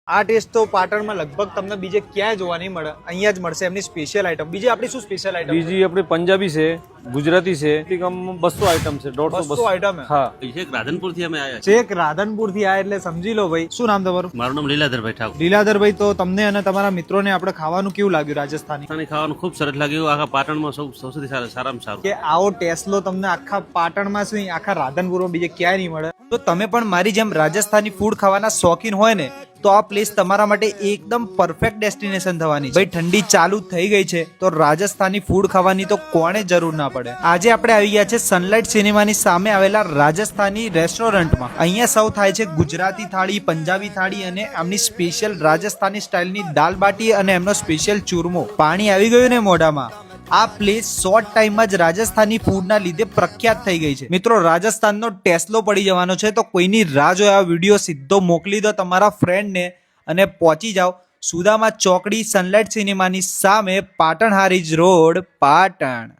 આ ટેસ્ટ તો પાટણમાં લગભગ તમને બીજે ક્યાંય જોવા નહીં મળે, અહીંયા જ મળશે એમની સ્પેશિયલ આઈટમ. બીજી આપણી શું સ્પેશિયલ આઈટમ? બીજી આપણી પંજાબી છે, ગુજરાતી છે, કમ 200 આઈટમ છે, 150 આઈટમ. હા, છેક રાધનપુર થી અમે આવ્યા છેક રાધનપુર થી આયા એટલે સમજી લો ભાઈ. શું નામ તમારું? મારું નામ લીલાધરભાઈ ઠાકોર. લીલાધરભાઈ, તો તમને અને તમારા મિત્રોને આપણે ખાવાનું કેવું લાગ્યું રાજસ્થાની? રાજસ્થાની ખાવાનું ખૂબ સરસ લાગ્યું. આખા પાટણમાં સૌથી સારામાં સારું. કે આવો ટેસ્લો તમને આખા પાટણમાં શું આખા રાધનપુરમાં બીજે ક્યાંય નહીં મળે. તો તમે પણ મારી જેમ રાજસ્થાની ફૂડ ખાવાના શોખીન હોય ને તો આ પ્લેસ તમારા માટે એકદમ પરફેક્ટ ડેસ્ટિનેશન થવાની છે. ભાઈ ઠંડી ચાલુ થઈ ગઈ છે તો રાજસ્થાની ફૂડ ખાવાની તો કોણે જરૂર ના પડે. આજે આપણે આવી ગયા છે સનલાઇટ સિનેમાની સામે આવેલા રાજસ્થાની રેસ્ટોરન્ટમાં. અહીંયા સર્વ થાય છે ગુજરાતી થાળી, પંજાબી થાળી અને આમની સ્પેશિયલ રાજસ્થાની સ્ટાઇલની દાલ બાટી અને એમનો સ્પેશિયલ ચૂરમો. પાણી આવી ગયું ને મોઢામાં. આ પ્લેસ શોર્ટ ટાઈમમાં જ રાજસ્થાની ફૂડના લીધે પ્રખ્યાત થઈ ગઈ છે. મિત્રો, રાજસ્થાનનો ટેસ્લો પડી જવાનો છે તો કોઈની રાહ જોઈ આ વિડીયો સીધો મોકલી દો તમારા ફ્રેન્ડને અને પહોંચી જાઓ સુદામા ચોકડી સનલાઇટ સિનેમાની સામે, પાટણ હારીજ રોડ, પાટણ.